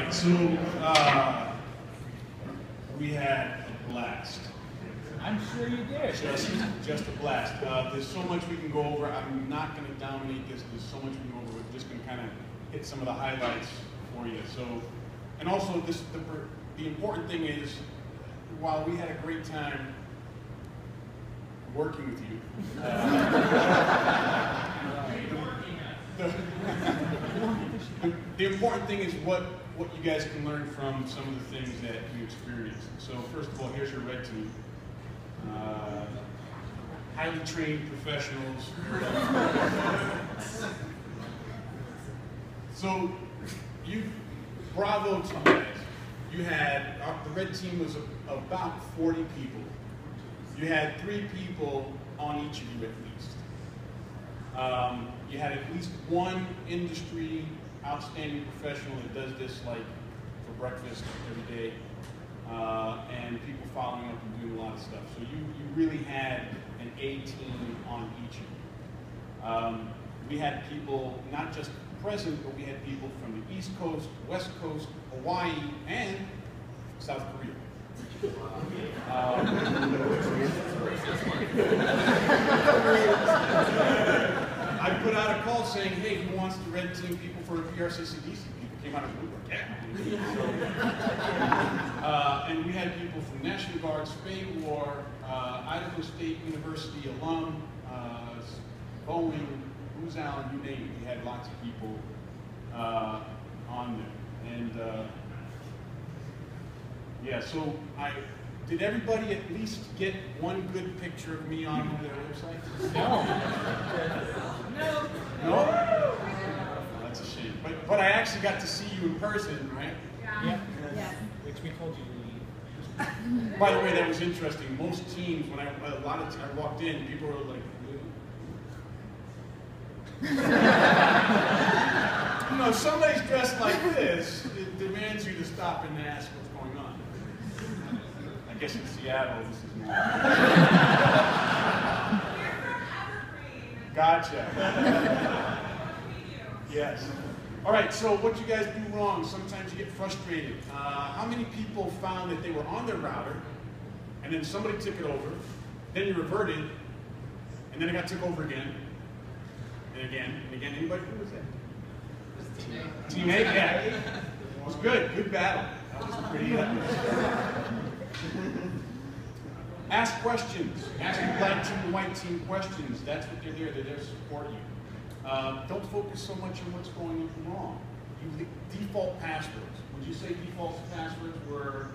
right, so we had a blast. I'm sure you did. Just a blast. There's so much we can go over. I'm not going to dominate this. There's so much we can go over. We're just going to kind of hit some of the highlights for you. So, and also the important thing is, while we had a great time working with you, the important thing is what you guys can learn from some of the things that you experienced. So first of all, here's your red team. Highly trained professionals. So bravo to you guys. You had, the red team was about 40 people. You had 3 people on each of you at least. You had at least one industry outstanding professional that does this like for breakfast every day, and people following up and doing a lot of stuff. So you really had an A team on each of you. We had people not just present, but we had people from the East Coast, West Coast, Hawaii, and South Korea. I put out a call saying, hey, who wants the red team people for a PRCCDC? People came out of the woodwork. Yeah. And we had people from National Guard, Spay War, Idaho State University alum, Boeing, Booz Allen, you name it. We had lots of people on there. And yeah, so did everybody at least get one good picture of me on their website? No. No? That's a shame. But I actually got to see you in person, right? Yeah. Which we told you to leave. By the way, that was interesting. Most teams, when I walked in, people were like, you know, if somebody's dressed like this, it demands you to stop and ask what's going on. I guess in Seattle, this is not. Gotcha. Yes. All right, so what you guys do wrong, sometimes you get frustrated. How many people found that they were on their router, and then somebody took it over, then you reverted, and then it got took over again, and again, and again? Anybody? Who was that? Team A, yeah. It was good. Good battle. That was pretty Ask questions. Ask the black team and white team questions. That's what they're there. They're there to support you. Don't focus so much on what's going wrong. Default passwords. Would you say default passwords were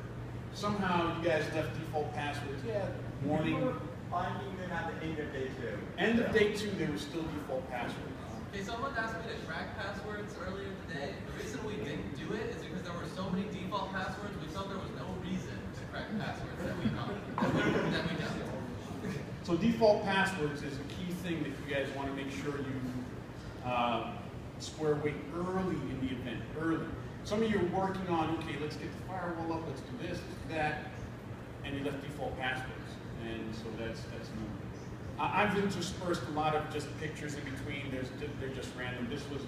somehow you guys left default passwords? Yeah, morning. People were finding them at the end of day 2. End of day 2, they were still default passwords. Okay, someone asked me to crack passwords earlier today. The reason we didn't do it is because there were so many default passwords, we felt there was no reason to crack passwords that we don't. So default passwords is a key thing that you guys want to make sure you square away early in the event, early. Some of you are working on, okay, let's get the firewall up, let's do this, let's do that, and you left default passwords, and so that's number. I've interspersed a lot of just pictures in between. They're just random. This was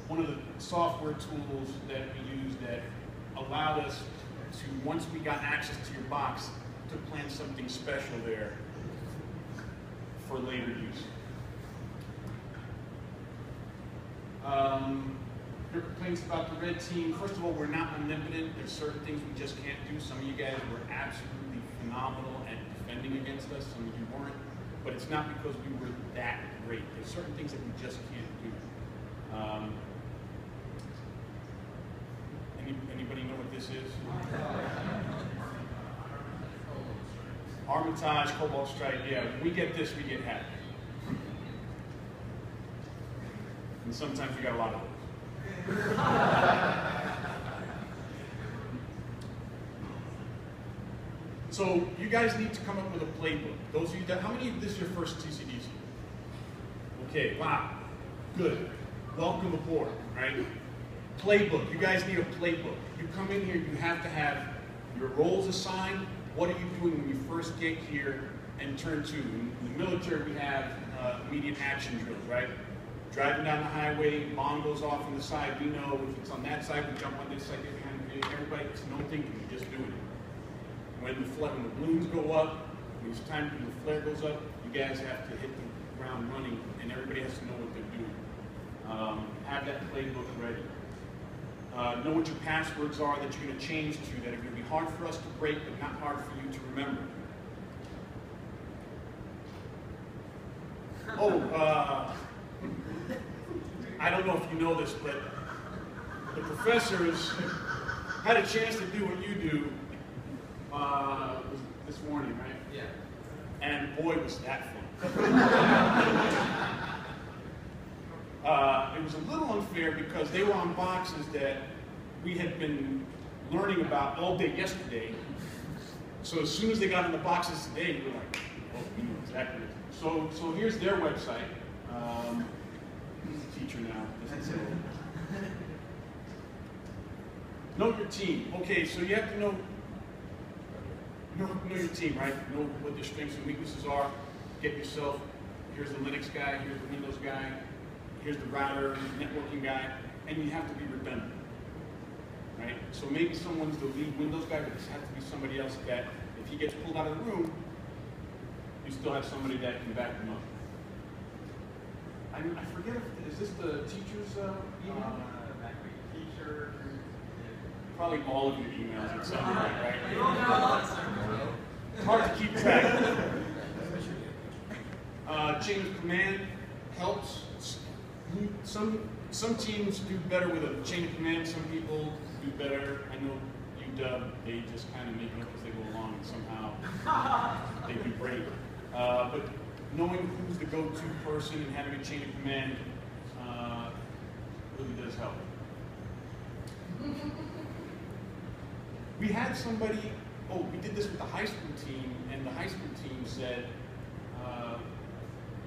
one of the software tools that we used that allowed us to, once we got access to your box, to plan something special there for later use. Your complaints about the red team. First of all, we're not omnipotent. There's certain things we just can't do. Some of you guys were absolutely phenomenal at defending against us. Some of you weren't. But it's not because we were that great. There's certain things that we just can't do. Anybody know what this is? Armitage, Cobalt Strike. Yeah, when we get this, we get happy. And sometimes we got a lot of those. So you guys need to come up with a playbook. Those of you that, how many of this is your first TCDC? Okay, wow, good. Welcome aboard, right? Playbook, you guys need a playbook. You come in here, you have to have your roles assigned. What are you doing when you first get here? And turn 2. In the military, we have immediate action drills, right? Driving down the highway, bomb goes off on the side, we know if it's on that side, we jump on this side, get behind the vehicle. Everybody, it's no thinking, we just doing it. When the balloons go up, when the flare goes up, you guys have to hit the ground running, and everybody has to know what they're doing. Have that playbook ready. Know what your passwords are that you're going to change to, that are going to be hard for us to break, but not hard for you to remember. I don't know if you know this, but the professors had a chance to do what you do this morning, right? Yeah. And boy, was that fun. It was a little unfair because they were on boxes that we had been learning about all day yesterday. So as soon as they got in the boxes today, we were like, oh, we know exactly. So here's their website. Who's the teacher now? Know your team. Okay, so you have to know your team, right? Know what their strengths and weaknesses are. Get yourself, here's the Linux guy, here's the Windows guy, here's the router, networking guy, and you have to be redundant, right? So maybe someone's the lead Windows guy, but this has to be somebody else that, if he gets pulled out of the room, you still have somebody that can back them up. I forget if, is this the teacher's email? Teacher. Probably all of your emails at some point, right? It's hard to keep track. Chain of command helps. Some teams do better with a chain of command. Some people do better. I know UW, they just kind of make it up as they go along, and somehow they do great. But knowing who's the go-to person and having a chain of command really does help. We had somebody, we did this with the high school team, and the high school team said,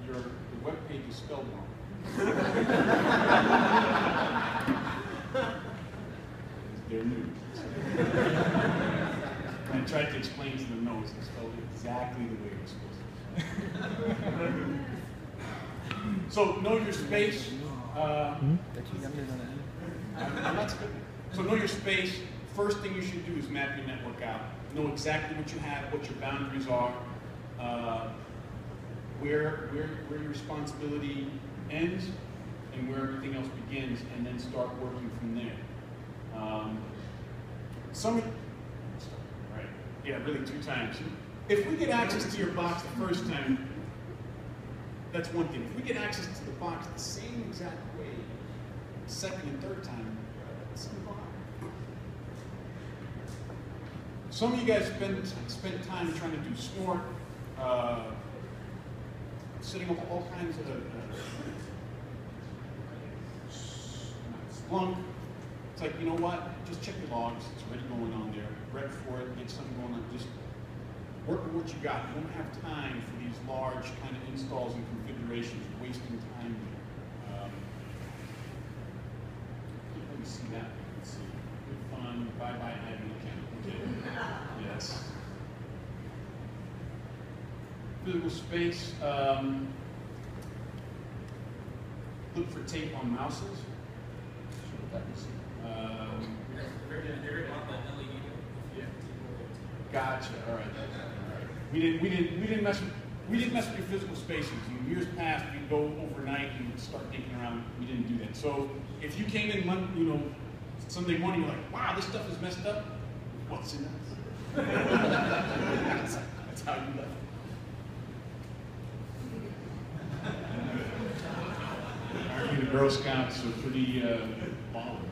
the web page is spelled wrong. They're new. I tried to explain to them, no, it's spelled exactly the way it's supposed to be. So know your space. So know your space. First thing you should do is map your network out. Know exactly what you have, what your boundaries are, where your responsibility ends, and where everything else begins, and then start working from there. Right? Yeah, really 2 times. If we get access to your box the first time, that's one thing. If we get access to the box the same exact way, second and third time, that's a lot. Some of you guys spent time trying to do snort, setting up all kinds of Splunk. It's like, you know what? Just check the logs. It's already going on there. Rep for it. Get something going on. Just work with what you got. You don't have time for these large kind of installs and configurations, wasting time there. Let me see that. Let's see. Good fun. Bye-bye admin account. Okay. Yes. Physical space. Look for tape on mouses. Gotcha. All right. We didn't mess with your physical spaces. In years past, we'd go overnight and start dinking around. We didn't do that. So if you came in, Sunday morning, you're like, wow, this stuff is messed up. What's in it? That's how you left. Aren't you the Girl Scouts are pretty baller?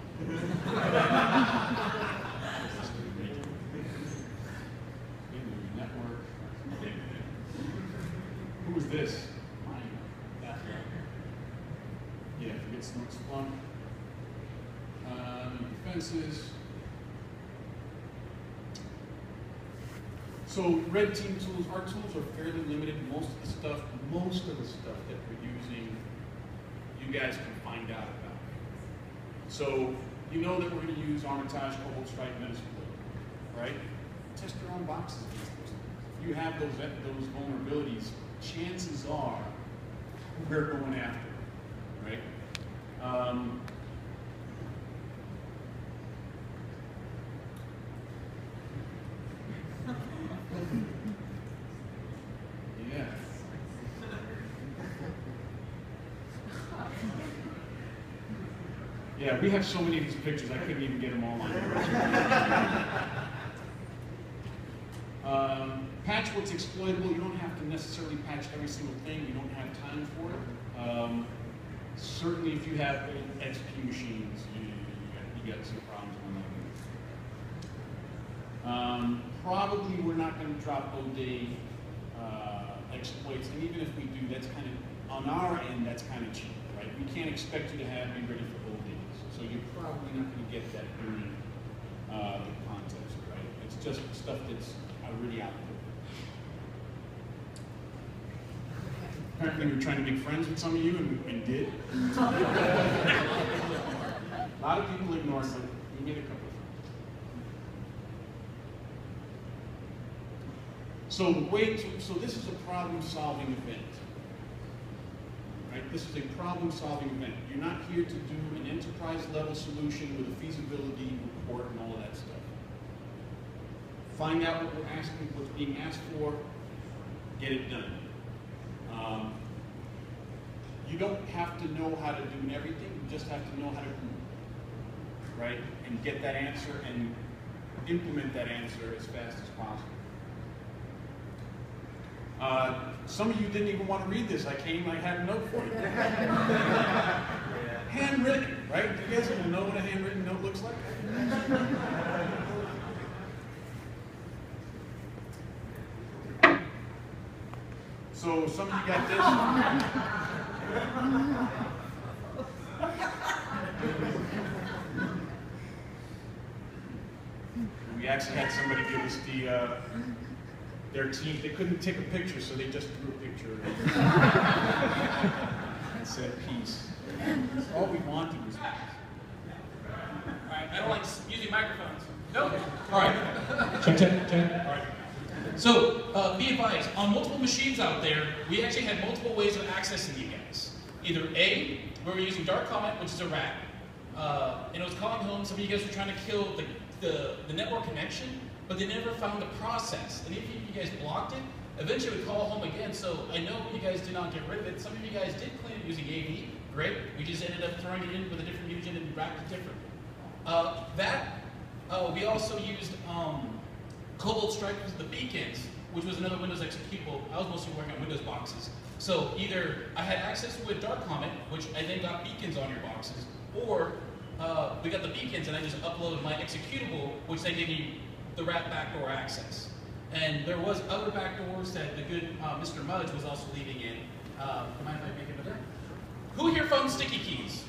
Network. Who was this? Mine. That guy. Yeah, forget Splunk. Defenses. So red team tools, our tools are fairly limited. Most of the stuff that we're using, you guys can find out about. So you know that we're going to use Armitage, Cobalt Strike, Metasploit, right? Test your own boxes against those things. If you have those vulnerabilities, chances are we're going after, right? Yeah. Yeah, we have so many of these pictures, I couldn't even get them all on here. Patch what's exploitable. You don't have to necessarily patch every single thing. You don't have time for it. Certainly, if you have XP machines, you got some problems on that. Probably we're not going to drop O-Day exploits, and even if we do, that's kind of, on our end, that's kind of cheap, right? We can't expect you to be ready for O-Days, so you're probably not going to get that during the contest, right? It's just stuff that's already out there. Apparently we were trying to make friends with some of you and did. A lot of people ignore it, but we made a couple of friends. So this is a problem-solving event. Right? This is a problem-solving event. You're not here to do an enterprise-level solution with a feasibility report and all of that stuff. Find out what we're asking, what's being asked for, get it done. You don't have to know how to do everything, you just have to know how to do it, right? And get that answer and implement that answer as fast as possible. Some of you didn't even want to read this. I had a note for you. Handwritten, right? Do you guys even know what a handwritten note looks like? So some of you got this. We actually had somebody give us their team. They couldn't take a picture, so they just drew a picture and said peace. All we wanted was peace. All right, I don't like using microphones. Nope. All right. Check. All right. So, be advised, on multiple machines out there, we actually had multiple ways of accessing you guys. Either A, we were using Dark Comet, which is a rat, and it was calling home. Some of you guys were trying to kill the network connection, but they never found the process. And if you guys blocked it, eventually it would call home again. So I know you guys did not get rid of it. Some of you guys did clean it using AV. Great. We just ended up throwing it in with a different region and wrapped it different. We also used Cobalt Strike with the beacons, which was another Windows executable. I was mostly working on Windows boxes. So either I had access with Dark Comet, which I then got beacons on your boxes, or we got the beacons and I just uploaded my executable, which then gave me the rat backdoor access. And there was other backdoors that the good Mr. Mudge was also leaving in. Mind if I make it better? Who here found sticky keys?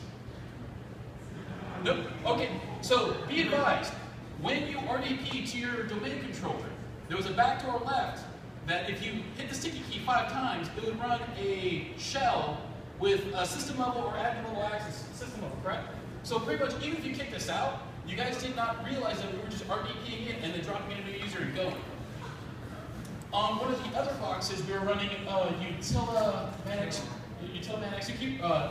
Nope. Okay, so be advised, when you RDP to your domain controller, there was a backdoor left that if you hit the sticky key 5 times, it would run a shell with a system level or admin level access, system level, correct? So pretty much, even if you kick this out, you guys did not realize that we were just RDPing it and then dropping in a new user and going. On one of the other boxes, we were running Utiliman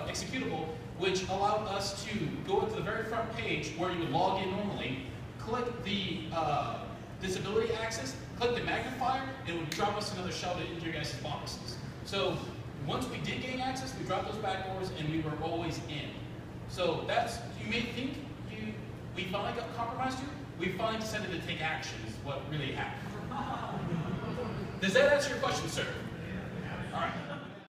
executable, which allowed us to go to the very front page where you would log in normally, click the disability access, click the magnifier, and it would drop us another shell into your guys' boxes. So once we did gain access, we dropped those backdoors and we were always in. So that's, you may think we finally got compromised you, we finally decided to take action is what really happened. Does that answer your question, sir? All right.